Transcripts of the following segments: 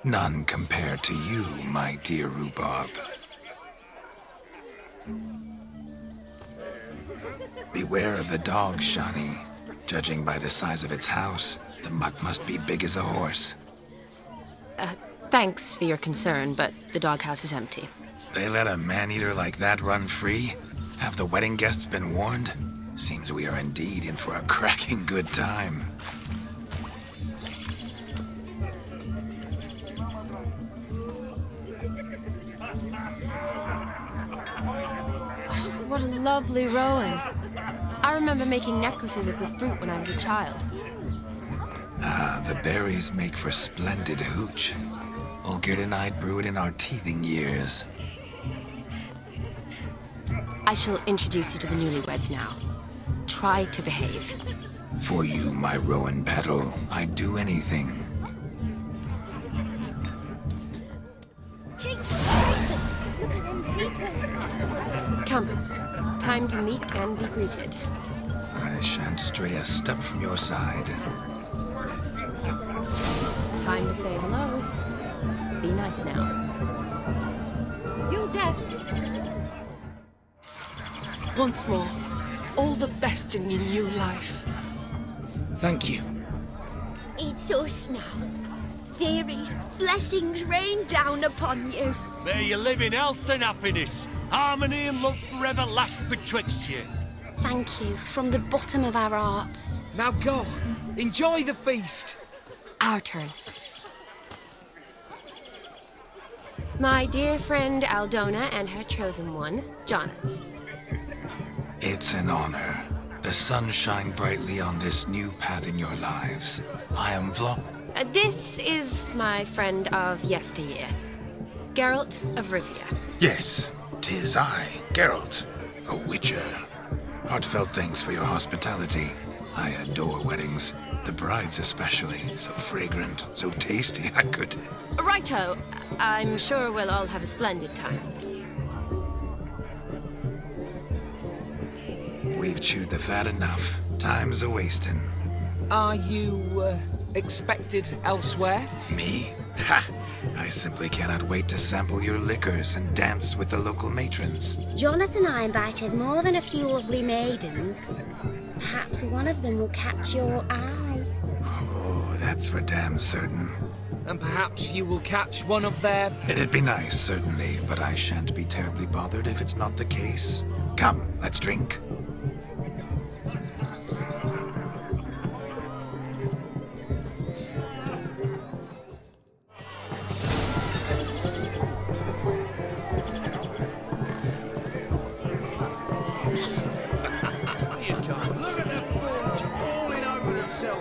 None compared to you, my dear rhubarb. Beware of the dog, Shani. Judging by the size of its house, the mutt must be big as a horse. Thanks for your concern, but the doghouse is empty. They let a man-eater like that run free? Have the wedding guests been warned? Seems we are indeed in for a cracking good time. What a lovely rowan. I remember making necklaces of the fruit when I was a child. Ah, the berries make for splendid hooch. Olgerd and I brew it in our teething years. I shall introduce you to the newlyweds now. Try to behave. For you, my rowan petal, I'd do anything. Cheeky creepers! Look at them creepers! Come, time to meet and be greeted. I shan't stray a step from your side. Time to say hello. Be nice now. You deaf! Once more, all the best in your new life. Thank you. It's us now. Dearies, blessings rain down upon you. May you live in health and happiness. Harmony and love forever last betwixt you. Thank you from the bottom of our hearts. Now go. Enjoy the feast. Our turn. My dear friend Aldona and her chosen one, Jonas. It's an honor. The sun shine brightly on this new path in your lives. I am This is my friend of yesteryear, Geralt of Rivia. Yes, 'tis I, Geralt, a witcher. Heartfelt thanks for your hospitality. I adore weddings. The brides especially. So fragrant, so tasty, I could... Righto. I'm sure we'll all have a splendid time. We've chewed the fat enough. Time's a-wasting. Are you, expected elsewhere? Me? Ha! I simply cannot wait to sample your liquors and dance with the local matrons. Jonas and I invited more than a few lovely maidens. Perhaps one of them will catch your eye. Oh, that's for damn certain. And perhaps you will catch one of their... It'd be nice, certainly, but I shan't be terribly bothered if it's not the case. Come, let's drink.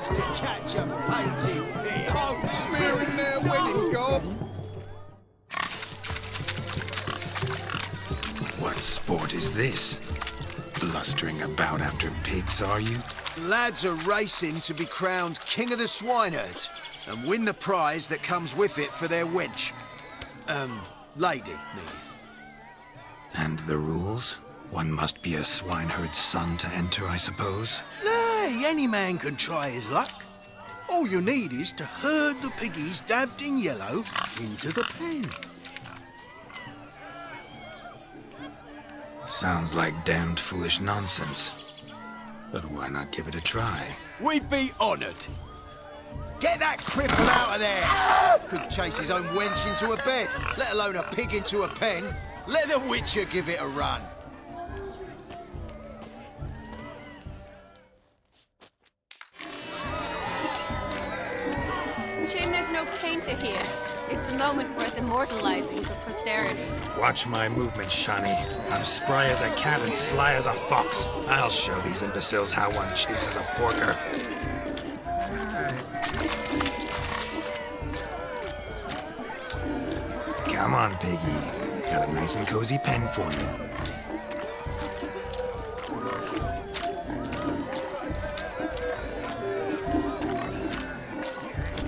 To catch a painting bit. Oh, smearing their wedding gob. What sport is this? Blustering about after pigs, are you? Lads are racing to be crowned King of the Swineherds and win the prize that comes with it for their wench. Lady, meaning. And the rules? One must be a swineherd's son to enter, I suppose? Nay, any man can try his luck. All you need is to herd the piggies dabbed in yellow into the pen. Sounds like damned foolish nonsense. But why not give it a try? We'd be honoured. Get that cripple out of there! Could chase his own wench into a bed, let alone a pig into a pen. Let the Witcher give it a run. Shame there's no painter here. It's a moment worth immortalizing for posterity. Watch my movement, Shani. I'm spry as a cat and sly as a fox. I'll show these imbeciles how one chases a porker. Come on, piggy. Got a nice and cozy pen for you.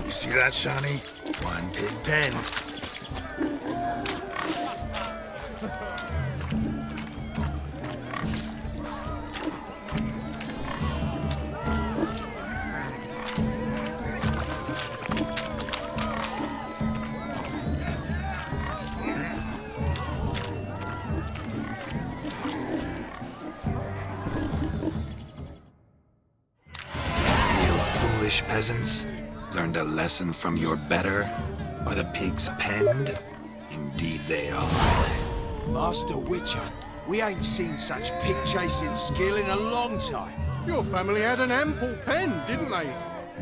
You see that, Shani? One pig pen. You foolish peasants, learned a lesson from your better? Are the pigs penned? Indeed they are. Master Witcher, we ain't seen such pig-chasing skill in a long time. Your family had an ample pen, didn't they?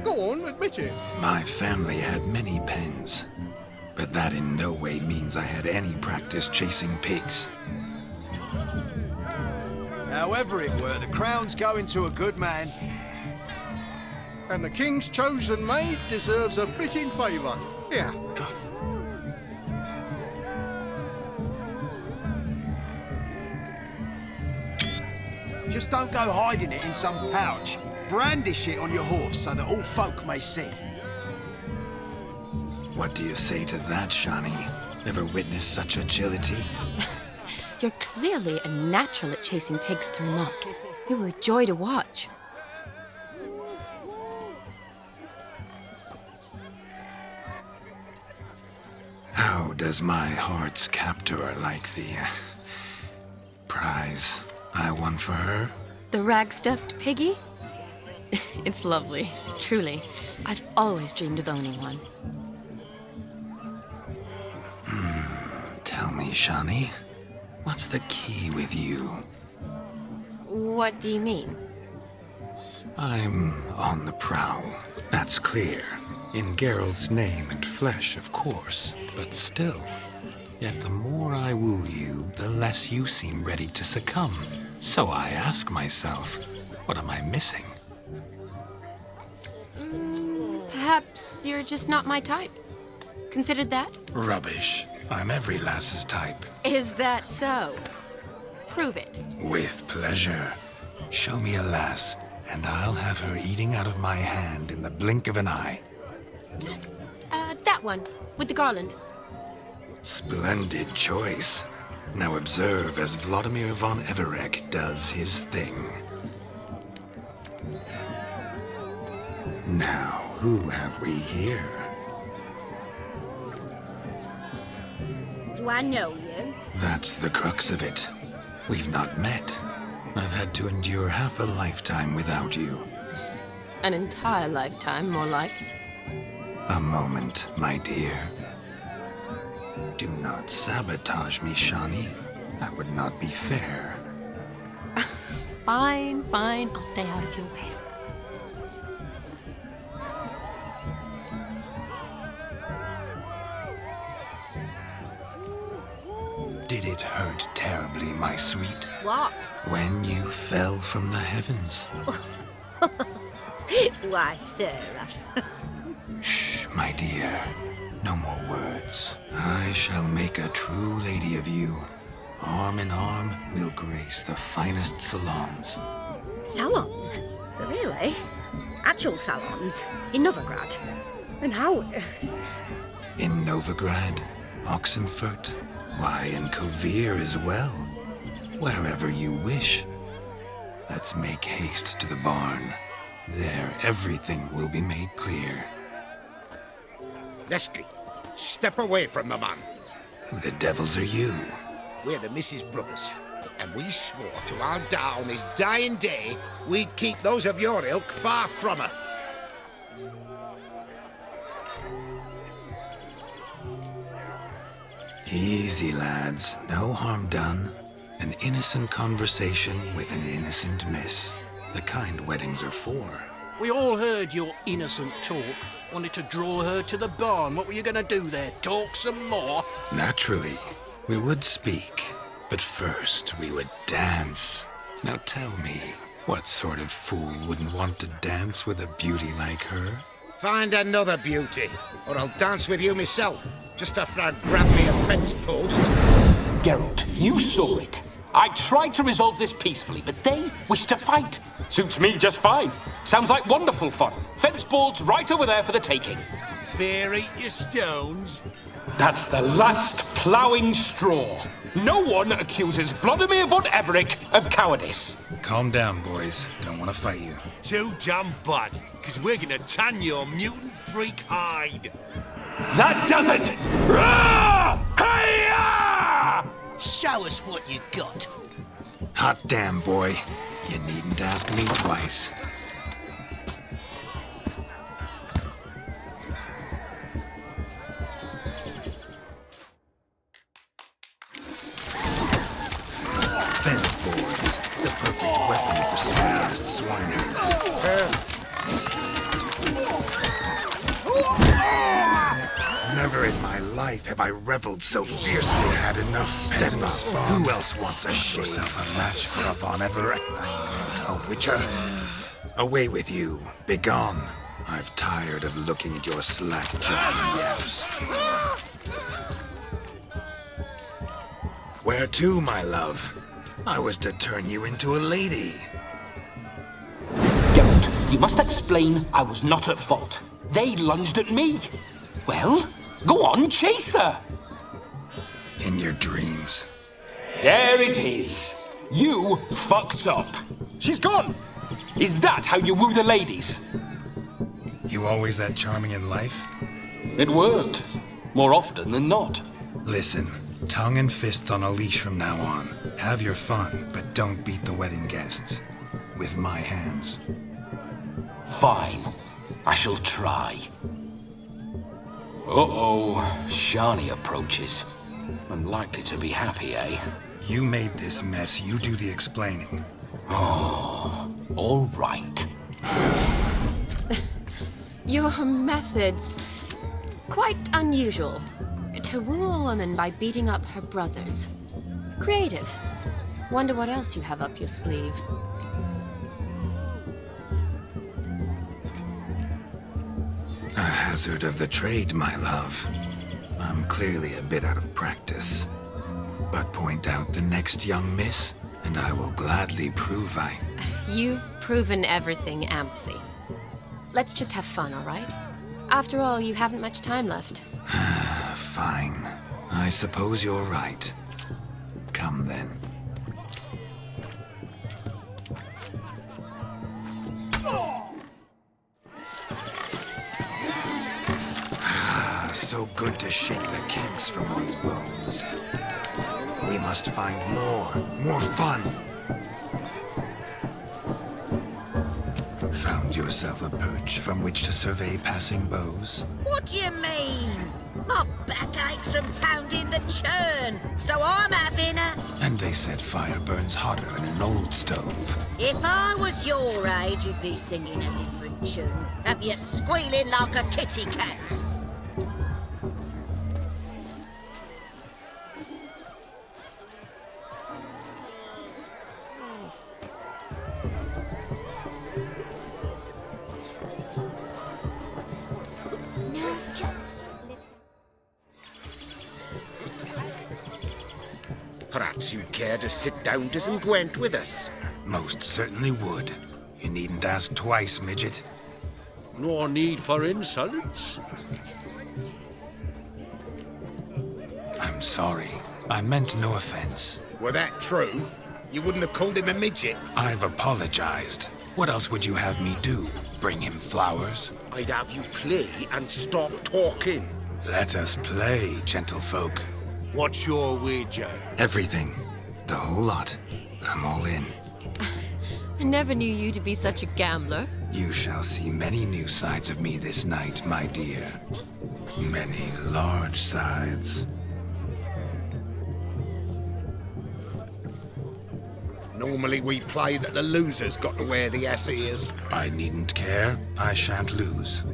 Go on, admit it. My family had many pens, but that in no way means I had any practice chasing pigs. However it were, the crown's going to a good man. And the king's chosen maid deserves a fitting favour. Here. Just don't go hiding it in some pouch. Brandish it on your horse so that all folk may see. What do you say to that, Shani? Ever witnessed such agility? You're clearly a natural at chasing pigs through muck. You were a joy to watch. How does my heart's captor like the prize I won for her? The rag-stuffed piggy? It's lovely, truly. I've always dreamed of owning one. Tell me, Shani, what's the key with you? What do you mean? I'm on the prowl, that's clear. In Geralt's name and flesh, of course, but still. Yet the more I woo you, the less you seem ready to succumb. So I ask myself, what am I missing? Perhaps you're just not my type. Considered that? Rubbish. I'm every lass's type. Is that so? Prove it. With pleasure. Show me a lass, and I'll have her eating out of my hand in the blink of an eye. That one, with the garland. Splendid choice. Now observe as Vladimir von Everek does his thing. Now, who have we here? Do I know you? That's the crux of it. We've not met. I've had to endure half a lifetime without you. An entire lifetime, more like. A moment, my dear. Do not sabotage me, Shani. That would not be fair. Fine, fine. I'll stay out of your way. Did it hurt terribly, my sweet, What? when you fell from the heavens? Why, sir. Shh, my dear. No more words. I shall make a true lady of you. Arm in arm, we'll grace the finest salons. Salons? Really? Actual salons? In Novigrad? And how? In Novigrad, Oxenfurt, why, in Kovir as well. Wherever you wish. Let's make haste to the barn. There, everything will be made clear. Lesky, step away from the man. Who the devils are you? We're the Mrs. Brothers, and we swore to our da on his dying day we'd keep those of your ilk far from her. Easy, lads. No harm done. An innocent conversation with an innocent miss. The kind weddings are for. We all heard your innocent talk. Wanted to draw her to the barn. What were you going to do there? Talk some more? Naturally, we would speak. But first, we would dance. Now tell me, what sort of fool wouldn't want to dance with a beauty like her? Find another beauty, or I'll dance with you myself, just after I grab me a fence post. Geralt, you saw it. I tried to resolve this peacefully, but they wish to fight. Suits me just fine. Sounds like wonderful fun. Fence boards right over there for the taking. Fear eat your stones. That's the last ploughing straw. No one accuses Vladimir von Everek of cowardice. Calm down, boys. Don't want to fight you. Too damn bad, because we're gonna tan your mutant freak hide. That does it! Rah! Hi-ya! Show us what you got. Hot damn, boy. You needn't ask me twice. Fence boards, the perfect weapon for sweet-ass swineherds. Never in my life have I reveled so fiercely. Had enough stem spawn. Who else wants a shade? Yourself a match for a Von Everett? A witcher? Away with you. Begone. I've tired of looking at your slack-jawed yaps. Where to, my love? I was to turn you into a lady. Geralt, you must explain I was not at fault. They lunged at me. Well, go on, chase her. In your dreams. There it is. You fucked up. She's gone. Is that how you woo the ladies? You always that charming in life? It worked. More often than not. Listen, tongue and fists on a leash from now on. Have your fun, but don't beat the wedding guests. With my hands. Fine. I shall try. Uh-oh. Shani approaches. Unlikely to be happy, eh? You made this mess. You do the explaining. Oh, all right. Your methods. Quite unusual. To woo a woman by beating up her brothers. Creative. Wonder what else you have up your sleeve. A hazard of the trade, my love. I'm clearly a bit out of practice. But point out the next young miss, and I will gladly prove I... You've proven everything amply. Let's just have fun, all right? After all, you haven't much time left. Fine. I suppose you're right. Come then. So good to shake the kinks from one's bones. We must find more fun. Found yourself a perch from which to survey passing beaux? What do you mean? My back aches from pounding the churn, so I'm having a... And they said fire burns hotter in an old stove. If I was your age, you'd be singing a different tune. Have you squealing like a kitty cat? Perhaps you'd care to sit down to some Gwent with us? Most certainly would. You needn't ask twice, midget. No need for insults. I'm sorry. I meant no offense. Were that true, you wouldn't have called him a midget. I've apologized. What else would you have me do? Bring him flowers? I'd have you play and stop talking. Let us play, gentlefolk. What's your wager? Everything. The whole lot. I'm all in. I never knew you to be such a gambler. You shall see many new sides of me this night, my dear. Many large sides. Normally we play that the loser's got to wear the ass ears. I needn't care. I shan't lose.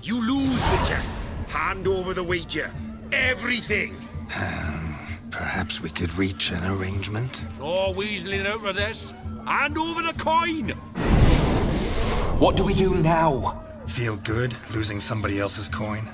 You lose, Witcher. Hand over the wager. Everything. Perhaps we could reach an arrangement? No weaseling out of this. Hand over the coin. What do we do now? Feel good losing somebody else's coin?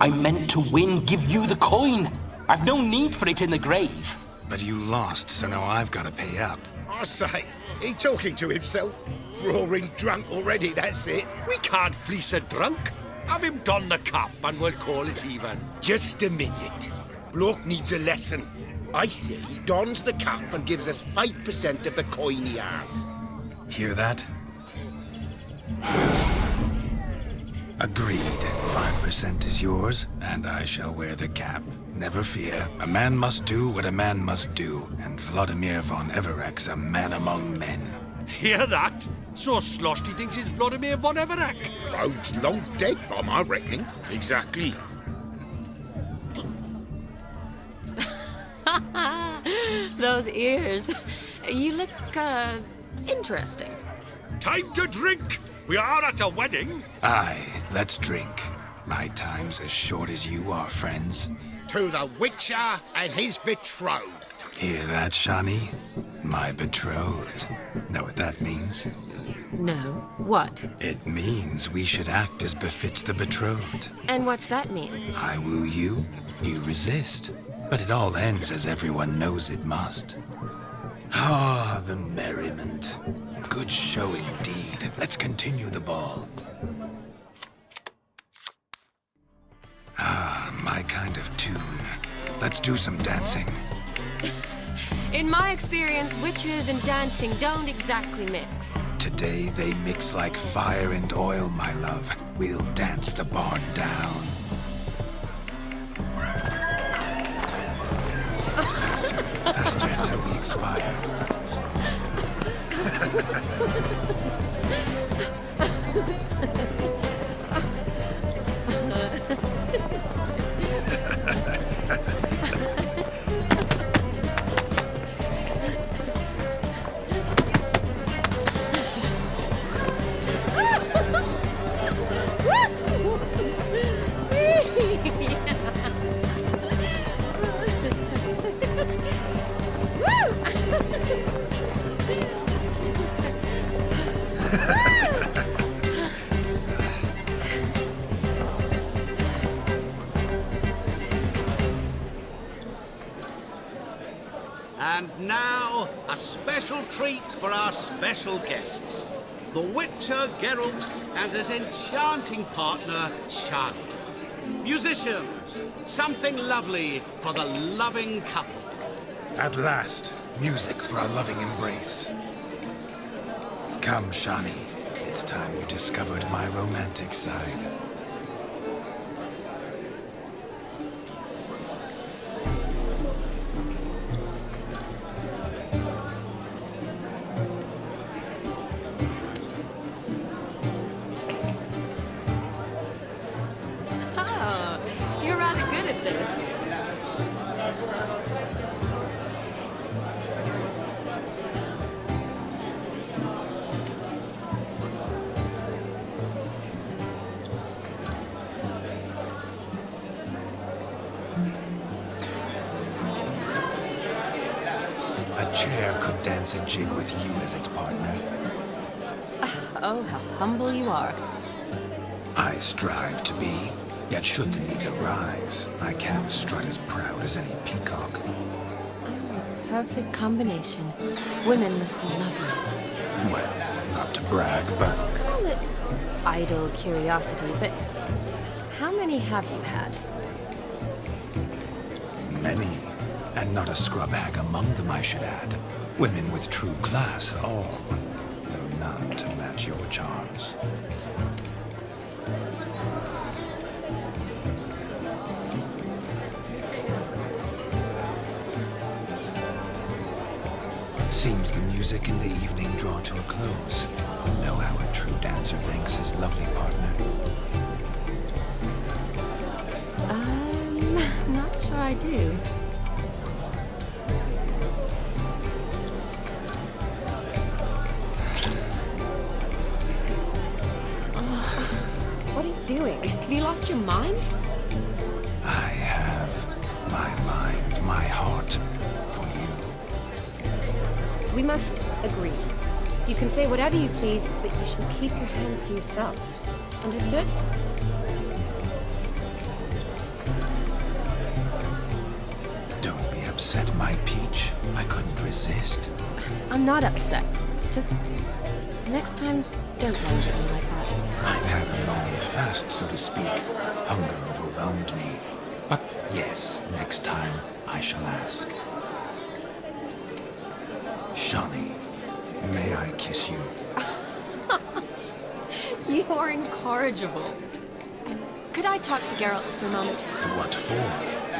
I meant to win, give you the coin. I've no need for it in the grave. But you lost, so now I've got to pay up. I say, he talking to himself. Roaring drunk already, that's it. We can't fleece a drunk. Have him don the cap and we'll call it even. Just a minute. Bloke needs a lesson. I say he dons the cap and gives us 5% of the coin he has. Hear that? Agreed. 5% is yours, and I shall wear the cap. Never fear. A man must do what a man must do, and Vladimir von Everek's a man among men. Hear that? So sloshed he thinks he's Vladimir von Everek. Rogue's long dead, by my reckoning. Exactly. Those ears. You look, interesting. Time to drink. We are at a wedding. Aye, let's drink. My time's as short as you are, friends. To the Witcher and his betrothed. Hear that, Shani? My betrothed. Know what that means? No. What? It means we should act as befits the betrothed. And what's that mean? I woo you, you resist. But it all ends as everyone knows it must. Ah, the merriment. Good show indeed. Let's continue the ball. Ah, my kind of tune. Let's do some dancing. In my experience, witches and dancing don't exactly mix. Today they mix like fire and oil, my love. We'll dance the barn down. Faster, faster till we expire. And now, a special treat for our special guests. The Witcher Geralt and his enchanting partner, Shani. Musicians, something lovely for the loving couple. At last, music for a loving embrace. Come, Shani. It's time you discovered my romantic side. Oh, you're rather good at this. A chair could dance a jig with you as its partner. Oh, how humble you are. I strive to be, yet should the need arise, I can't strut as proud as any peacock. Perfect combination. Women must love you. Well, not to brag, but Call it idle curiosity, but how many have you had? many. And not a scrub hag among them, I should add. Women with true class, all, though none to match your charms. Seems the music in the evening draw to a close. Know how a true dancer thanks his lovely partner. Not sure I do. What are you doing? lost your mind? I have my mind, my heart for you. We must agree. You can say whatever you please, but you shall keep your hands to yourself. Understood? Don't be upset, my peach. I couldn't resist. I'm not upset. Just next time, don't lunge at me like that. I'd had a long fast, so to speak. Hunger overwhelmed me. But yes, next time I shall ask. Shawnee, may I kiss you? You are incorrigible. Could I talk to Geralt for a moment? What for?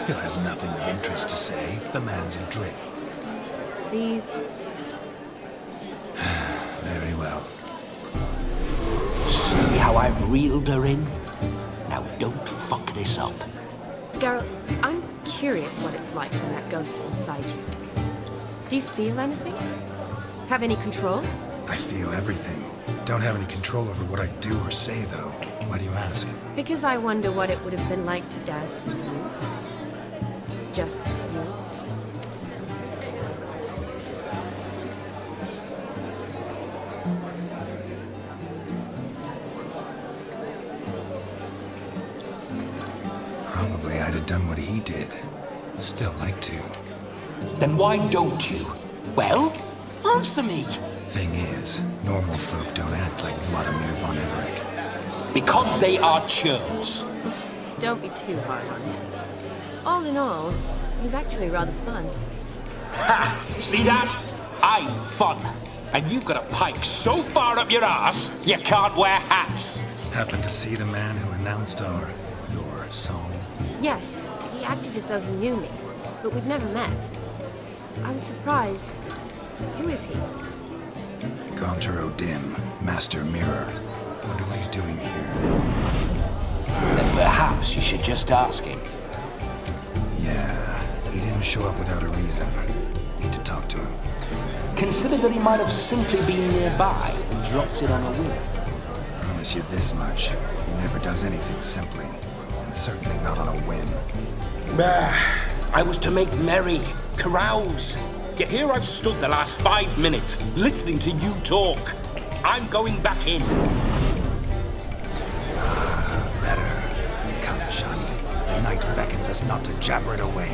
He'll have nothing of interest to say. The man's adrift. Please. Very well. See how I've reeled her in? Now don't fuck this up. Geralt, I'm curious what it's like when that ghost's inside you. Do you feel anything? Have any control? I feel everything. Don't have any control over what I do or say, though. Why do you ask? Because I wonder what it would have been like to dance with you. Just you. Probably I'd have done what he did. Still like to. Then why don't you? Well, answer me. Thing is, normal folk don't act like Vladimir von Everett. Because they are churls. Don't be too hard on him. All in all, he's actually rather fun. Ha! See that? I'm fun. And you've got a pike so far up your ass, you can't wear hats. Happened to see the man who announced your song? Yes, he acted as though he knew me, but we've never met. I was surprised. Who is he? Gaunter O'Dim, Master Mirror. Wonder what he's doing here. Then perhaps you should just ask him. Yeah, he didn't show up without a reason. Need to talk to him. Consider that he might have simply been nearby and dropped it on a whim. Promise you this much. He never does anything simply. And certainly not on a whim. Bah, I was to make merry, carouse. Yet here I've stood the last 5 minutes, listening to you talk. I'm going back in. Better. Come, Shawnee. The night beckons us not to jabber it away.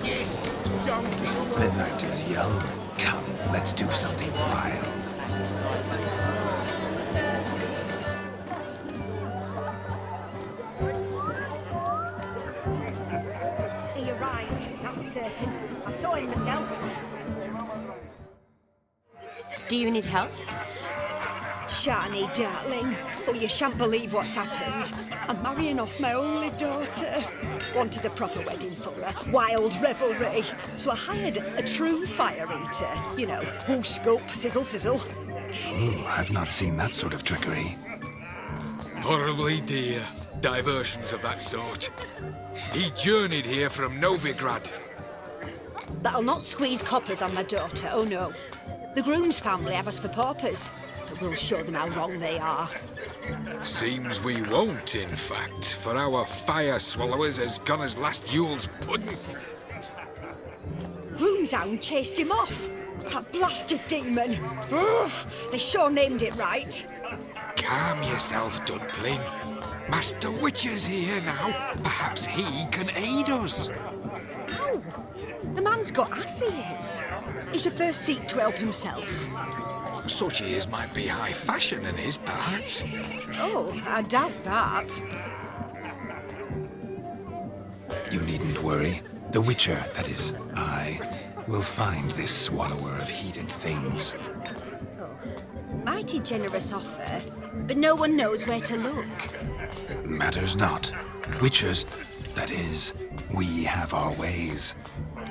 Yes, donkey. The night is young. Come, let's do something wild. He arrived, that's certain. I saw him myself. Do you need help? Shawnee, darling. Oh, you shan't believe what's happened. I'm marrying off my only daughter. Wanted a proper wedding for her. Wild revelry. So I hired a true fire eater. You know, whoosh, scoop, sizzle, sizzle. Ooh, I've not seen that sort of trickery. Horribly dear diversions of that sort. He journeyed here from Novigrad. That'll not squeeze coppers on my daughter, oh no. The groom's family have us for paupers, but we'll show them how wrong they are. Seems we won't, in fact, for our fire swallowers has gone as last Yule's pudding. Groom's hound chased him off. That blasted demon. Ugh, they sure named it right. Calm yourself, Dumpling. Master Witcher's here now. Perhaps he can aid us. Ow! The man's got ass ears. He should first seek to help himself. Such ears might be high fashion in his part. Oh, I doubt that. You needn't worry. The Witcher, that is, I, will find this swallower of heated things. Mighty generous offer, but no one knows where to look. Matters not. Witchers, that is, we have our ways.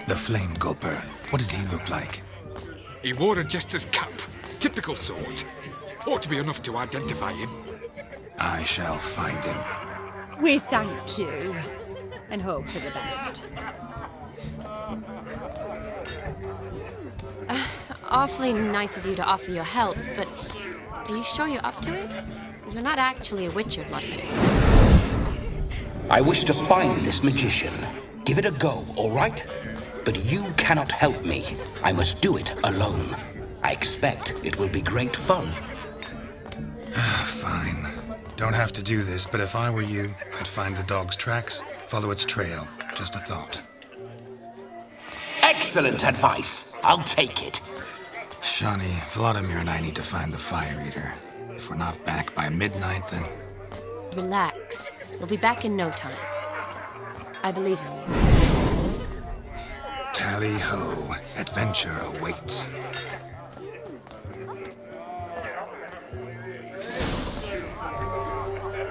The Flame Gulper, what did he look like? He wore a jester's cap. Typical sort. Ought to be enough to identify him. I shall find him. We thank you, and hope for the best. awfully nice of you to offer your help, but are you sure you're up to it? You're not actually a witcher, Vladimir. I wish to find this magician. Give it a go, all right? But you cannot help me. I must do it alone. I expect it will be great fun. Fine. Don't have to do this, but if I were you, I'd find the dog's tracks, follow its trail. Just a thought. Excellent advice. I'll take it. Shani, Vladimir and I need to find the Fire Eater. If we're not back by midnight, then... Relax. We'll be back in no time. I believe in you. Tally-ho. Adventure awaits.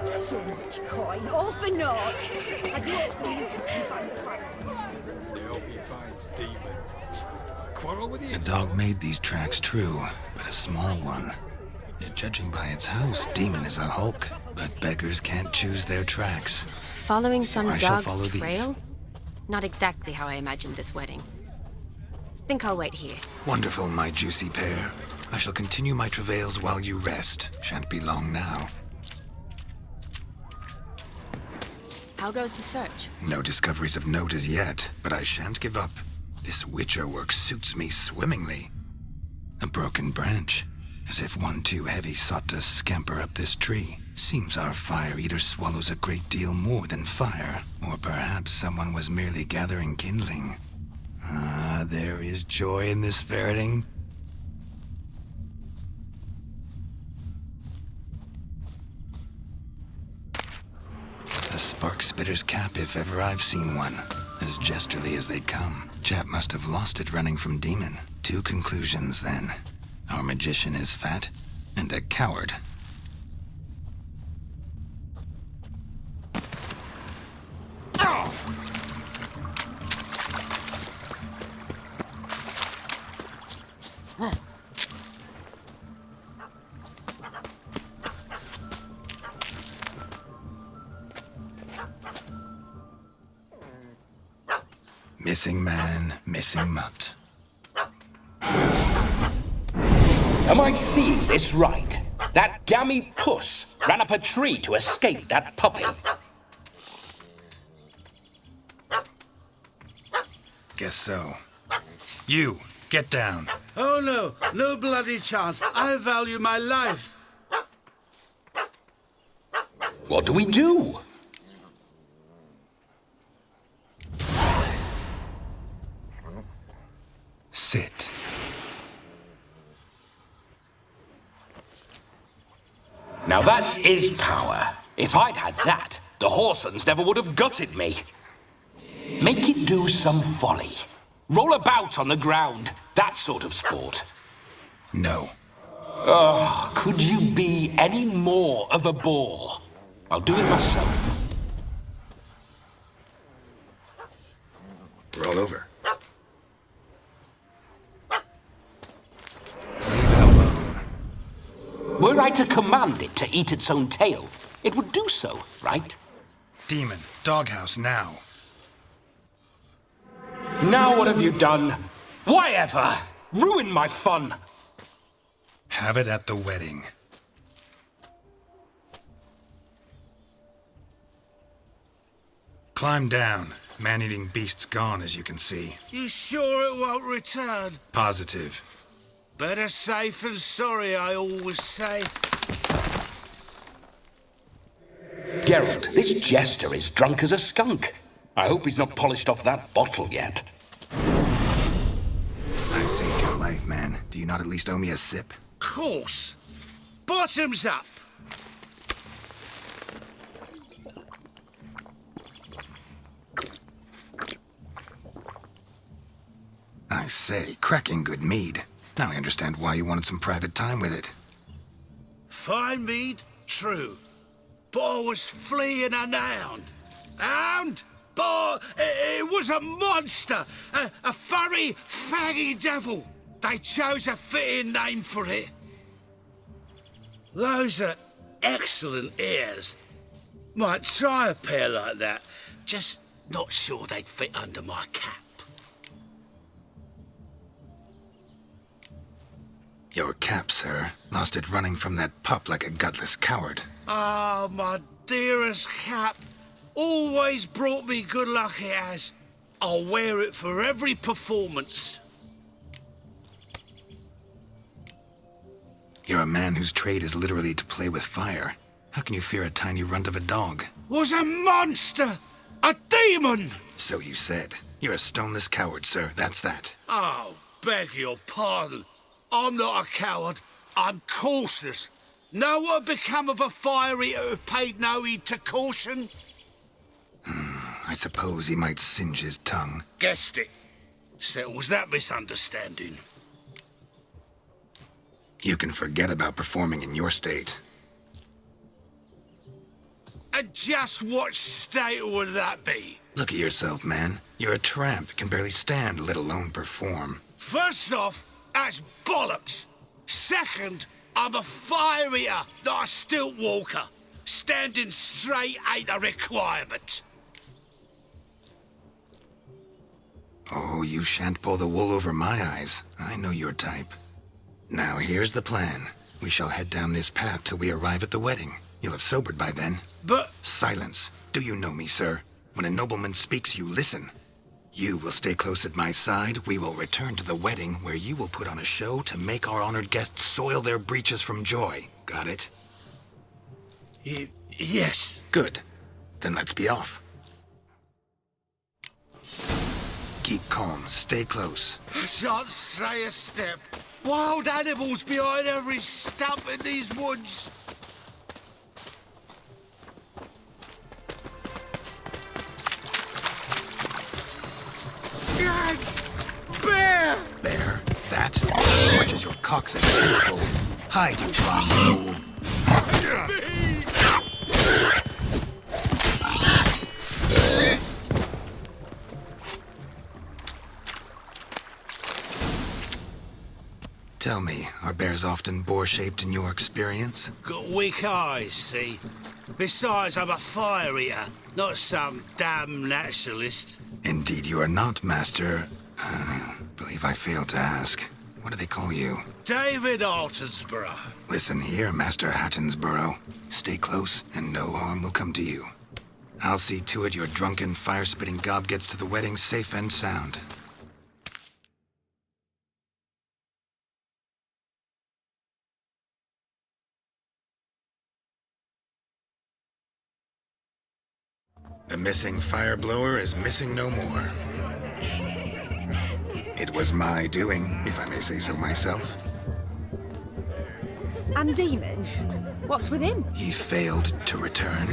So much coin, all for naught. I do hope the mutant can find the fragment. I hope he finds Demon. A quarrel with you? The dog made these tracks true, but a small one. Judging by its house, Demon is a hulk, but beggars can't choose their tracks. Following some I shall dog's follow trail? Not exactly how I imagined this wedding. Think I'll wait here. Wonderful, my juicy pair. I shall continue my travails while you rest. Shan't be long now. How goes the search? No discoveries of note as yet, but I shan't give up. This witcher work suits me swimmingly. A broken branch, as if one too heavy sought to scamper up this tree. Seems our Fire Eater swallows a great deal more than fire. Or perhaps someone was merely gathering kindling. Ah, there is joy in this ferreting. A spark spitter's cap if ever I've seen one. As gesterly as they come. Chap must have lost it running from Demon. Two conclusions, then. Our magician is fat, and a coward. Missing man, missing mutt. Am I seeing this right? That gammy puss ran up a tree to escape that puppy. Guess so. You, get down. Oh no, no bloody chance. I value my life. What do we do? Sit. Now that is power. If I'd had that, the Horsons never would have gutted me. Make it do some folly. Roll about on the ground. That sort of sport. No. Oh, could you be any more of a bore? I'll do it myself. Roll over. Leave it alone. Were I to command it to eat its own tail, it would do so, right? Demon, doghouse now. Now what have you done? Why ever? Ruin my fun. Have it at the wedding. Climb down. Man-eating beast's gone, as you can see. You sure it won't return? Positive. Better safe than sorry, I always say. Geralt, this jester is drunk as a skunk. I hope he's not polished off that bottle yet. I saved your life, man. Do you not at least owe me a sip? Course. Bottoms up. I say, cracking good mead. Now I understand why you wanted some private time with it. Fine mead, true. But I was fleeing a hound. Hound? But it was a monster. A furry, faggy devil. They chose a fitting name for it. Those are excellent ears. Might try a pair like that. Just not sure they'd fit under my cap. Your cap, sir. Lost it running from that pup like a gutless coward. Ah, my dearest cap. Always brought me good luck it has. I'll wear it for every performance. You're a man whose trade is literally to play with fire. How can you fear a tiny runt of a dog? Was a monster! A demon! So you said. You're a stoneless coward, sir. That's that. Oh, beg your pardon. I'm not a coward. I'm cautious. Know what become of a fire eater who paid no heed to caution? I suppose he might singe his tongue. Guessed it. Settles that misunderstanding. You can forget about performing in your state. And just what state would that be? Look at yourself, man. You're a tramp, can barely stand, let alone perform. First off, that's bollocks. Second, I'm a fire eater, not a stilt walker. Standing straight ain't a requirement. Oh, you shan't pull the wool over my eyes. I know your type. Now, here's the plan. We shall head down this path till we arrive at the wedding. You'll have sobered by then. But... Silence. Do you know me, sir? When a nobleman speaks, you listen. You will stay close at my side. We will return to the wedding, where you will put on a show to make our honored guests soil their breeches from joy. Got it? Yes. Good. Then let's be off. Keep calm. Stay close. I shan't stray a step. Wild animals behind every stump in these woods. Yikes! Bear! Bear? That? As much as your cock's a tentacle. Hide, you blind fool. Tell me, are bears often boar-shaped in your experience? Got weak eyes, see? Besides, I'm a fire eater, not some damn naturalist. Indeed you are not, Master. Believe I failed to ask. What do they call you? David Altonsborough. Listen here, Master Hattonsborough. Stay close, and no harm will come to you. I'll see to it your drunken, fire-spitting gob gets to the wedding safe and sound. The missing fire blower is missing no more. It was my doing, if I may say so myself. And Demon? What's with him? He failed to return.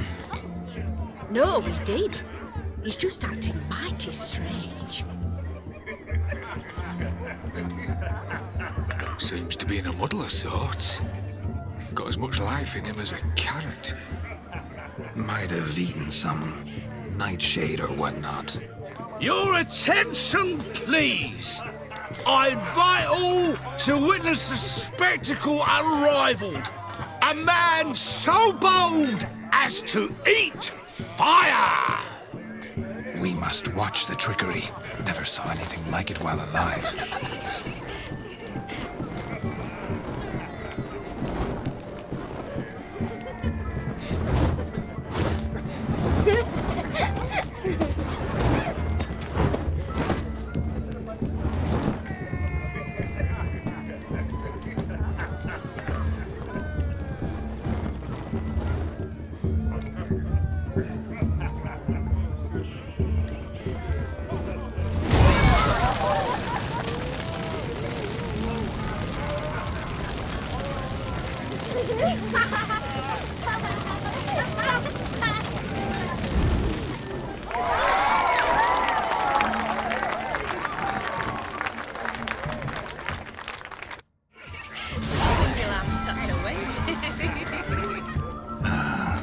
No, he did. He's just acting mighty strange. Seems to be in a muddle of sorts. Got as much life in him as a carrot. Might have eaten some nightshade or whatnot. Your attention, please. I invite all to witness a spectacle unrivaled. A man so bold as to eat fire. We must watch the trickery. Never saw anything like it while alive.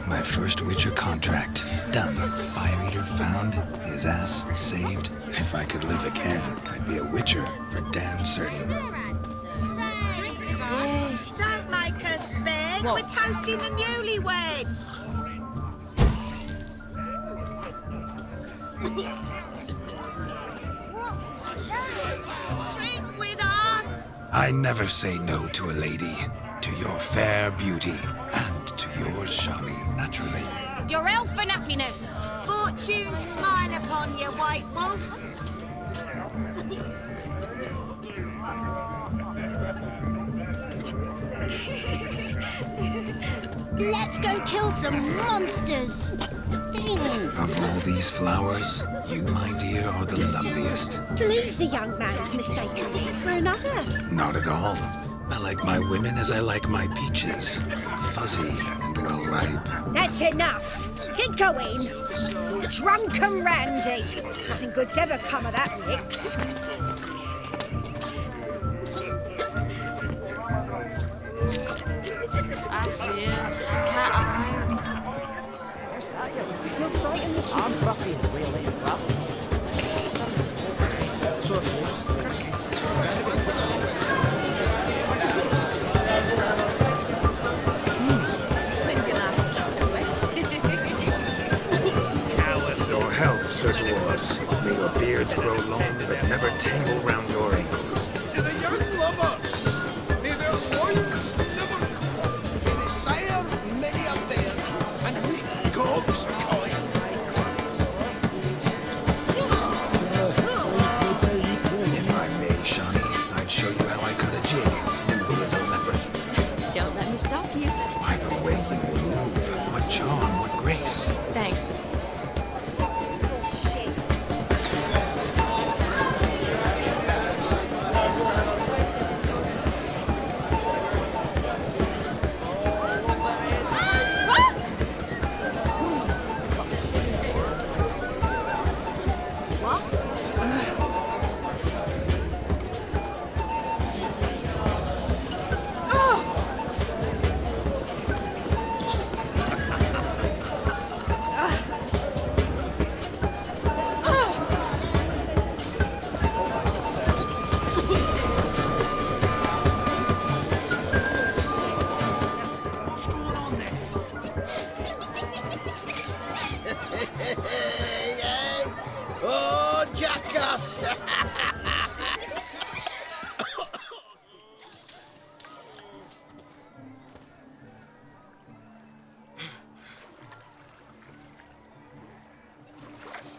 My first Witcher contract. Done. Fire Eater found. His ass saved. If I could live again, I'd be a Witcher for damn certain. Yes. Don't make us beg. What? We're toasting the newlyweds. Drink with us. I never say no to a lady, to your fair beauty, and to yours, Shani, naturally. Your elfin happiness. Fortune smile upon you, White Wolf. Let's go kill some monsters. Of all these flowers, you, my dear, are the loveliest. Believe the young man's mistaken me for another. Not at all. I like my women as I like my peaches. Fuzzy and well ripe. That's enough. Get going. Drunken Randy. Nothing good's ever come of that mix. Ashes, cat eyes. You're frightened. I'm Buffy the real intro. Your health, Sir Dwarves. May your beards grow long, but never tangle round your ankles. To the young lovers, may their sloins never come. May they sire many a bear, and make gods coy. If I may, Shani, I'd show you how I cut a jig, nimble as a leopard. Don't let me stop you. By the way you move, what charm, what grace. Thanks. Shit. Oh, jackass!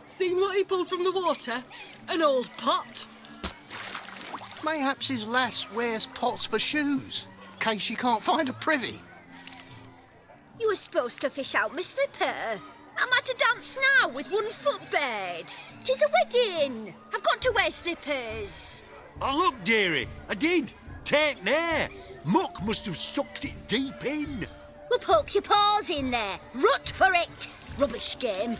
Seen what he pulled from the water? An old pot. Mayhaps his lass wears pots for shoes, case she can't find a privy. You were supposed to fish out my slipper. I'm at a dance now with one foot bared. 'Tis a wedding. I've got to wear slippers. Oh, look, dearie, I did. Take there. Muck must have sucked it deep in. Well, poke your paws in there. Rut for it. Rubbish game.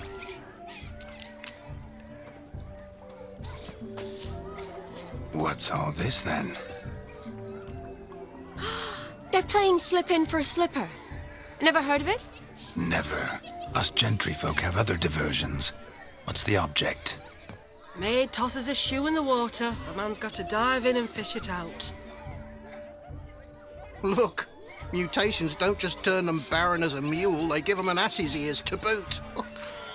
What's all this then? They're playing slip in for a slipper. Never heard of it? Never. Us gentry folk have other diversions. What's the object? Maid tosses a shoe in the water. A man's got to dive in and fish it out. Look, mutations don't just turn them barren as a mule, they give them an ass's ears to boot.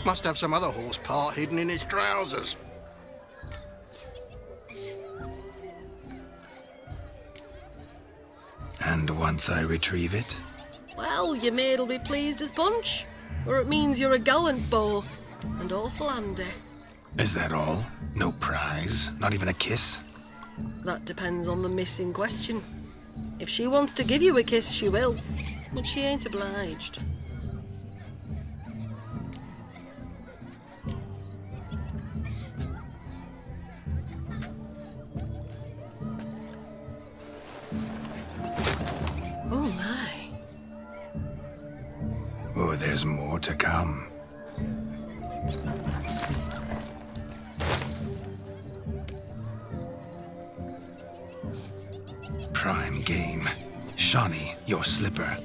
Must have some other horse part hidden in his trousers. And once I retrieve it? Well, your maid'll be pleased as punch. Or it means you're a gallant beau. And awful handy. Is that all? No prize? Not even a kiss? That depends on the miss in question. If she wants to give you a kiss, she will. But she ain't obliged. Oh my. Oh, there's more to come. Prime game. Shawnee, your slipper.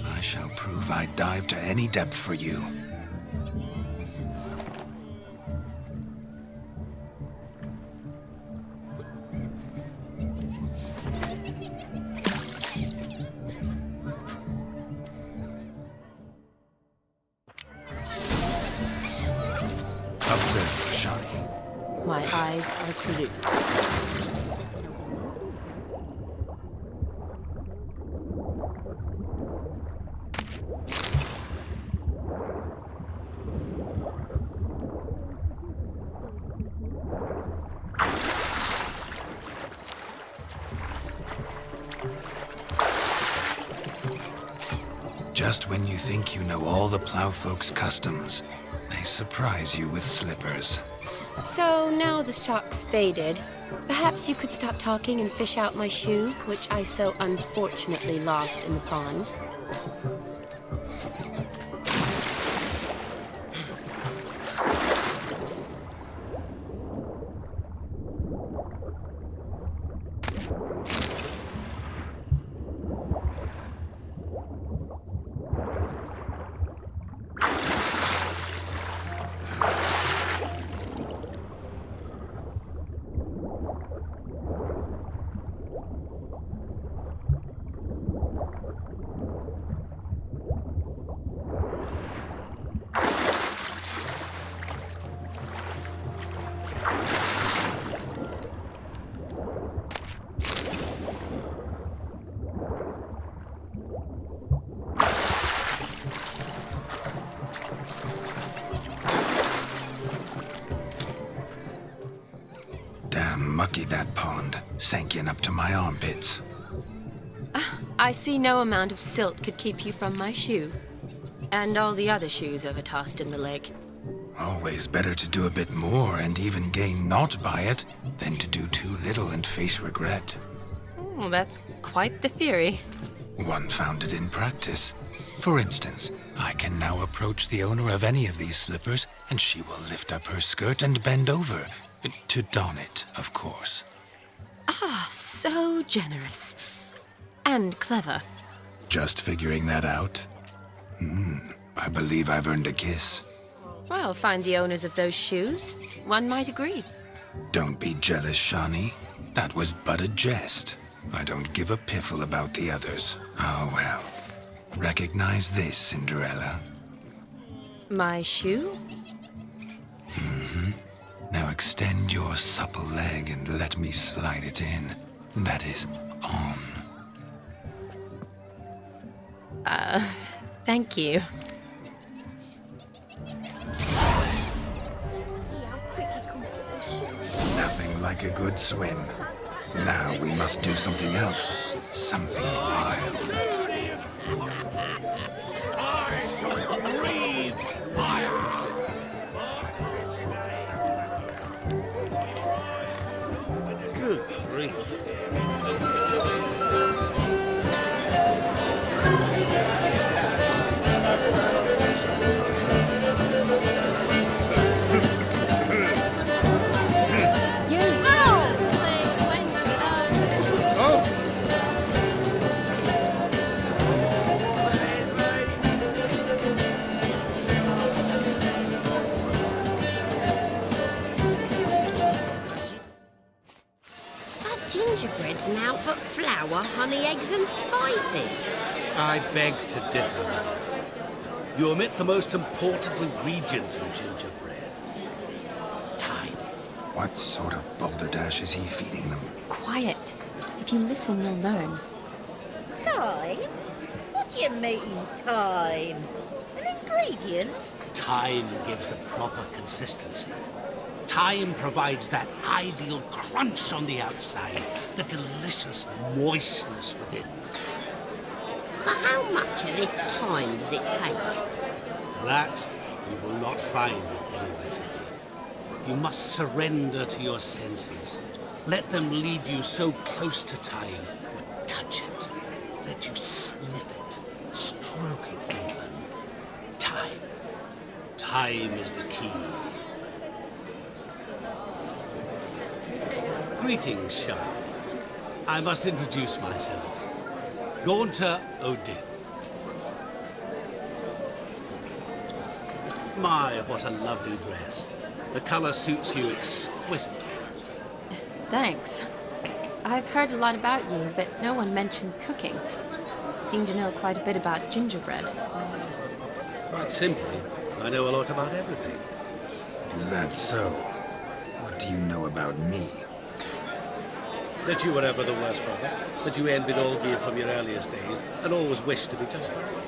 I shall prove I'd dive to any depth for you. Observe, Shawnee. My eyes are glued. Just when you think you know all the plowfolk's customs, they surprise you with slippers. So now the shock's faded. Perhaps you could stop talking and fish out my shoe, which I so unfortunately lost in the pond. Damn mucky that pond, sank in up to my armpits. I see no amount of silt could keep you from my shoe. And all the other shoes ever tossed in the lake. Always better to do a bit more and even gain naught by it than to do too little and face regret. Oh, that's quite the theory. One founded in practice. For instance, I can now approach the owner of any of these slippers, and she will lift up her skirt and bend over. To don it, of course. Ah, so generous. And clever. Just figuring that out? I believe I've earned a kiss. Well, find the owners of those shoes. One might agree. Don't be jealous, Shawnee. That was but a jest. I don't give a piffle about the others. Oh, well. Recognize this, Cinderella. My shoe? Now extend your supple leg and let me slide it in. That is, on. Thank you. Nothing like a good swim. Now we must do something else. Something wild. I shall breathe fire! Good grief. Gingerbread's now but flour, honey, eggs and spices. I beg to differ. You omit the most important ingredient in gingerbread. Time. What sort of balderdash is he feeding them? Quiet. If you listen, you'll learn. Time? What do you mean, time? An ingredient? Time gives the proper consistency. Time provides that ideal crunch on the outside, the delicious moistness within. For how much of this time does it take? That you will not find in any recipe. You must surrender to your senses. Let them lead you so close to time, you touch it. Let you sniff it, stroke it even. Time. Time is the key. Greetings, Shawnee. I must introduce myself. Gaunter Odin. My, what a lovely dress. The color suits you exquisitely. Thanks. I've heard a lot about you, but no one mentioned cooking. Seem to know quite a bit about gingerbread. Quite simply, I know a lot about everything. Is that so? What do you know about me? That you were ever the worst brother, that you envied all geared from your earliest days, and always wished to be just like me.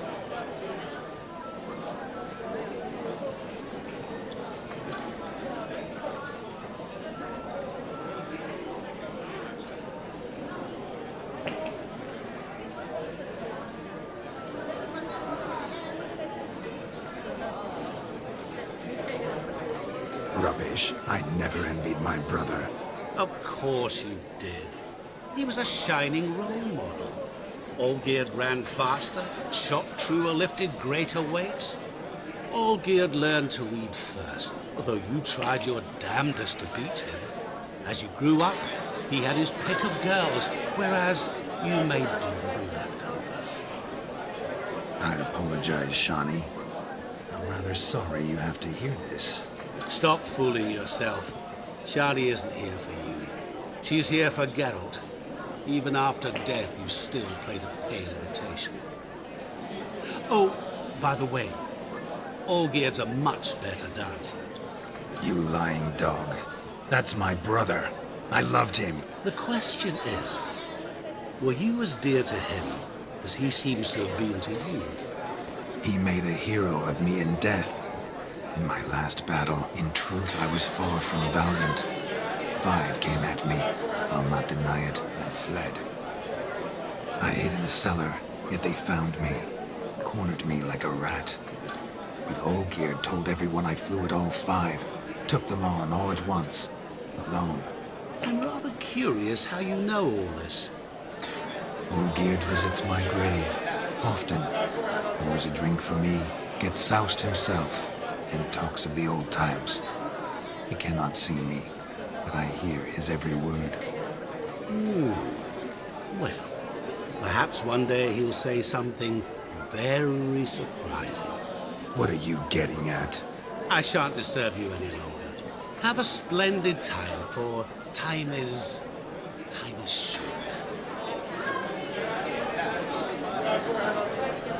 rubbish. I never envied my brother. Of course you did. He was a shining role model. Olgierd ran faster, shot truer, lifted greater weights. Olgierd learned to read first, although you tried your damnedest to beat him. As you grew up, he had his pick of girls, whereas you made do with the leftovers. I apologize, Shawnee. I'm rather sorry you have to hear this. Stop fooling yourself. Shani isn't here for you. She's here for Geralt. Even after death, you still play the pale imitation. Oh, by the way, Olgierd's a much better dancer. You lying dog. That's my brother. I loved him. The question is, were you as dear to him as he seems to have been to you? He made a hero of me in death. In my last battle, in truth, I was far from valiant. 5 came at me. I'll not deny it. I fled. I hid in a cellar, yet they found me. Cornered me like a rat. But Olgierd told everyone I flew at all 5. Took them on all at once. Alone. I'm rather curious how you know all this. Olgierd visits my grave. Often. Pours a drink for me. Gets soused himself. And talks of the old times. He cannot see me, but I hear his every word. Well, perhaps one day he'll say something very surprising. What are you getting at? I shan't disturb you any longer. Have a splendid time, for time is short.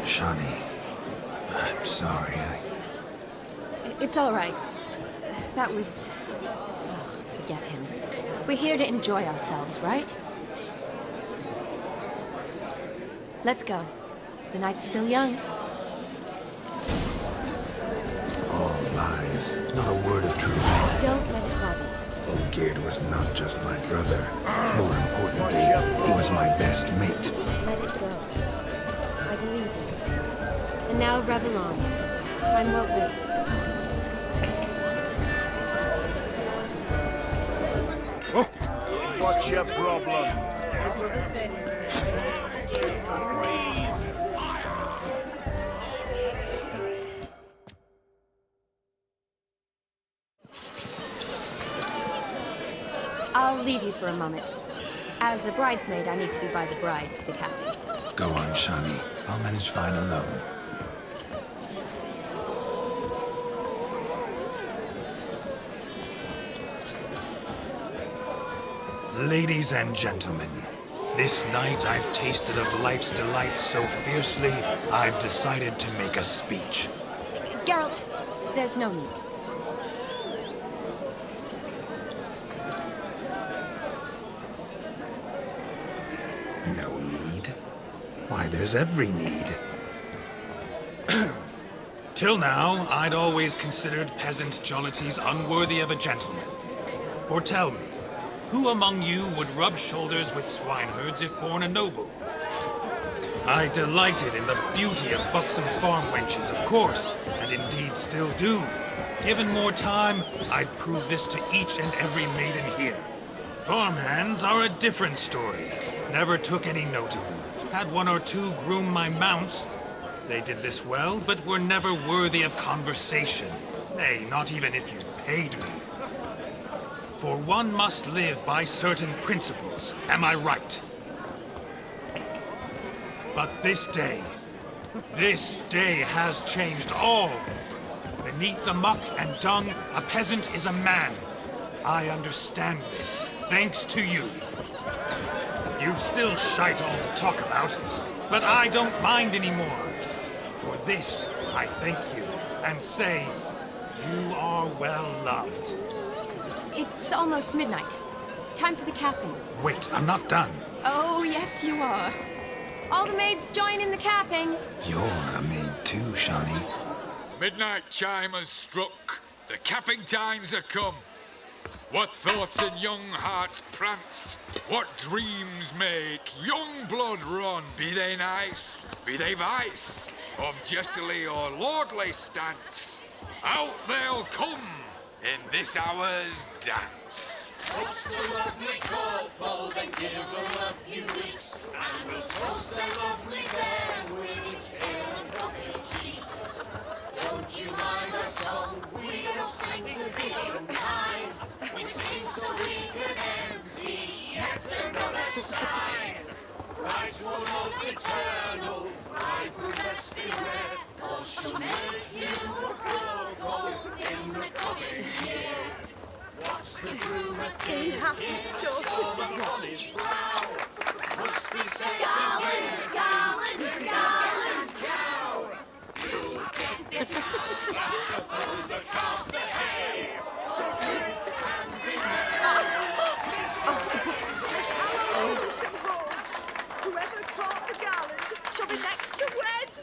Shawnee, I'm sorry. It's all right. That was... Oh, forget him. We're here to enjoy ourselves, right? Let's go. The night's still young. All lies. Not a word of truth. Don't let it bother you. Olgierd was not just my brother. More importantly, he was my best mate. Let it go. I believe you. And now revel on. Time won't wait. What's your problem? My brother's dead into I'll leave you for a moment. As a bridesmaid, I need to be by the bride for the capping. Go on, Shawnee. I'll manage fine alone. Ladies and gentlemen, this night I've tasted of life's delights so fiercely, I've decided to make a speech. Geralt, there's no need. No need? Why, there's every need. Till now, I'd always considered peasant jollities unworthy of a gentleman. For tell me, who among you would rub shoulders with swineherds if born a noble? I delighted in the beauty of buxom farm wenches, of course, and indeed still do. Given more time, I'd prove this to each and every maiden here. Farmhands are a different story. Never took any note of them. Had 1 or 2 groom my mounts. They did this well, but were never worthy of conversation. Nay, not even if you paid me. For one must live by certain principles, am I right? But this day has changed all. Beneath the muck and dung, a peasant is a man. I understand this, thanks to you. You've still shite all to talk about, but I don't mind anymore. For this, I thank you, and say, you are well loved. It's almost midnight. Time for the capping. Wait, I'm not done. Oh, yes, you are. All the maids join in the capping. You're a maid too, Shawnee. Midnight chime has struck. The capping times are come. What thoughts in young hearts prance? What dreams make young blood run? Be they nice, be they vice, of jestily or lordly stance? Out they'll come in this hour's dance. Toast the lovely couple, then give them a few weeks, and we'll toast the lovely pair with its pale and puffy cheeks. Don't you mind our song? We don't sing to be unkind. We sing so we can empty yet another sign. Bride's will love eternal, bride will best beware, or she'll make you a broke in the coming year. What's the groom a thinking? Storm on his brow. Must be said Garland, Garland. you'll get the cow above the calf the hay. So drink and be Tradition holds. Whoever caught the garland shall be next to wed.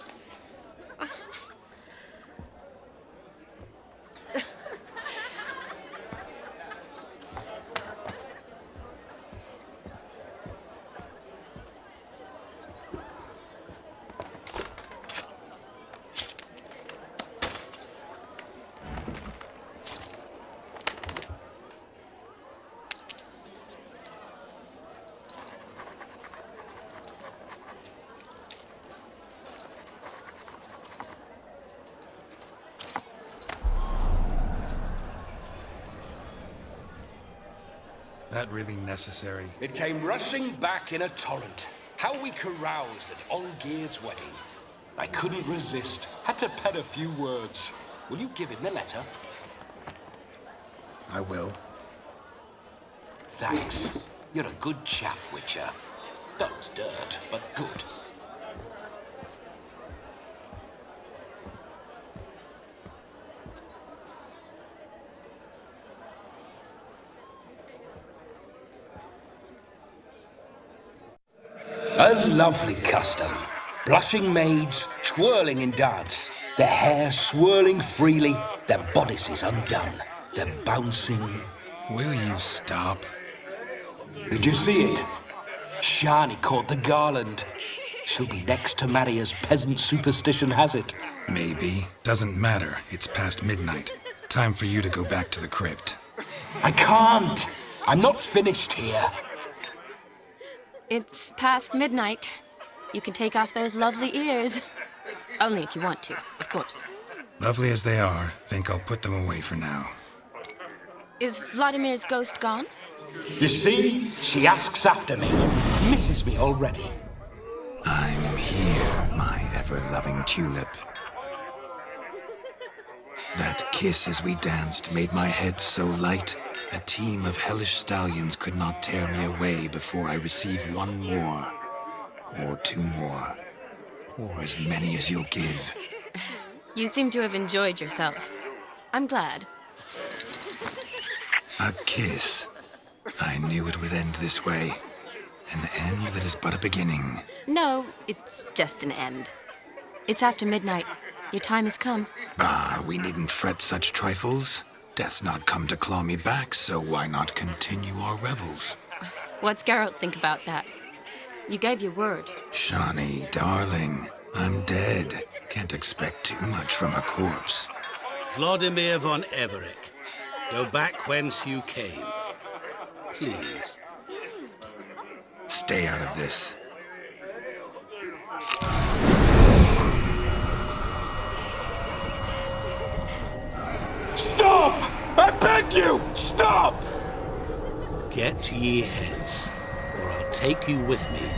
That really necessary? It came rushing back in a torrent. How we caroused at Olgierd's wedding. I couldn't resist. Had to pen a few words. Will you give him the letter? I will. Thanks. You're a good chap, Witcher. Dull as dirt, but good. A lovely custom. Blushing maids, twirling in dance, their hair swirling freely, their bodices undone, their bouncing... Will you stop? Did you see it? Shani caught the garland. She'll be next to marry as peasant superstition has it. Maybe. Doesn't matter. It's past midnight. Time for you to go back to the crypt. I can't. I'm not finished here. It's past midnight. You can take off those lovely ears. Only if you want to, of course. Lovely as they are, think I'll put them away for now. Is Vladimir's ghost gone? You see? She asks after me. Misses me already. I'm here, my ever-loving tulip. That kiss as we danced made my head so light. A team of hellish stallions could not tear me away before I receive one more. Or two more. Or as many as you'll give. You seem to have enjoyed yourself. I'm glad. A kiss. I knew it would end this way. An end that is but a beginning. No, it's just an end. It's after midnight. Your time has come. Ah, we needn't fret such trifles. Death's not come to claw me back, so why not continue our revels? What's Geralt think about that? You gave your word. Shani, darling, I'm dead. Can't expect too much from a corpse. Vladimir von Everick, go back whence you came. Please. Stay out of this. Stop! I beg you! Stop! Get ye hence, or I'll take you with me,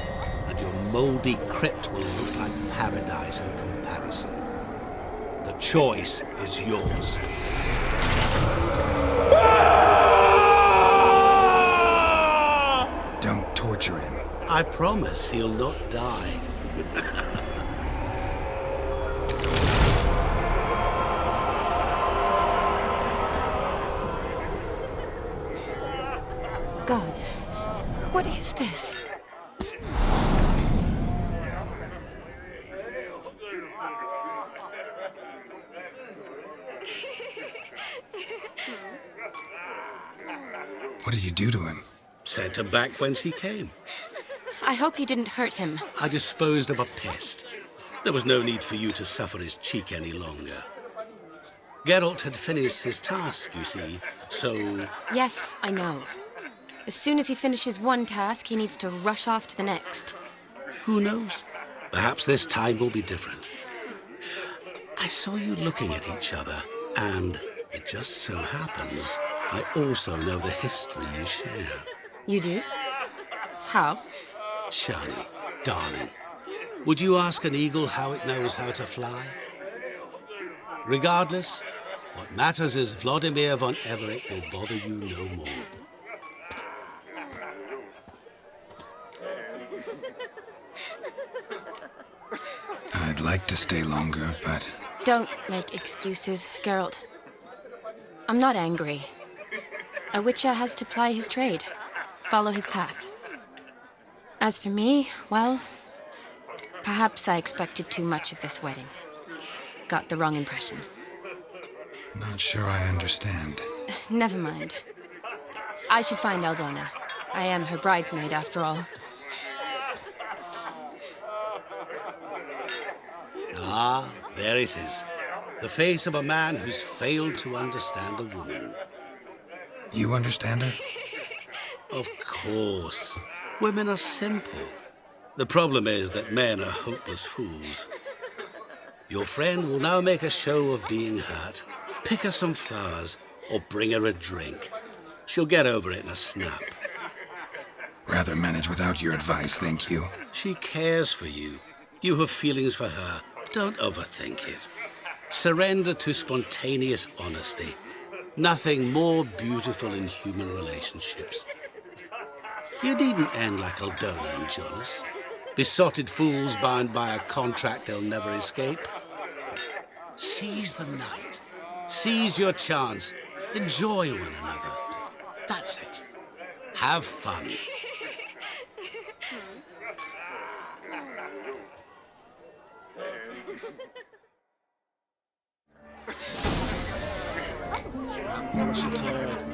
and your mouldy crypt will look like paradise in comparison. The choice is yours. Don't torture him. I promise he'll not die. Gods, what is this? What did you do to him? Sent him back whence he came. I hope you didn't hurt him. I disposed of a pest. There was no need for you to suffer his cheek any longer. Geralt had finished his task, you see, so... Yes, I know. As soon as he finishes one task, he needs to rush off to the next. Who knows? Perhaps this time will be different. I saw you looking at each other, and it just so happens I also know the history you share. You do? How? Shani, darling, would you ask an eagle how it knows how to fly? Regardless, what matters is Vladimir von Everett will bother you no more. I'd like to stay longer, but... Don't make excuses, Geralt. I'm not angry. A witcher has to ply his trade, follow his path. As for me, well, perhaps I expected too much of this wedding. Got the wrong impression. Not sure I understand. Never mind. I should find Aldona. I am her bridesmaid, after all. Ah, there it is. The face of a man who's failed to understand a woman. You understand her? Of course. Women are simple. The problem is that men are hopeless fools. Your friend will now make a show of being hurt, pick her some flowers, or bring her a drink. She'll get over it in a snap. Rather manage without your advice, thank you. She cares for you. You have feelings for her. Don't overthink it. Surrender to spontaneous honesty. Nothing more beautiful in human relationships. You needn't end like Aldona and Jonas. Besotted fools bound by a contract they'll never escape. Seize the night. Seize your chance. Enjoy one another. That's it. Have fun. Polish a turd.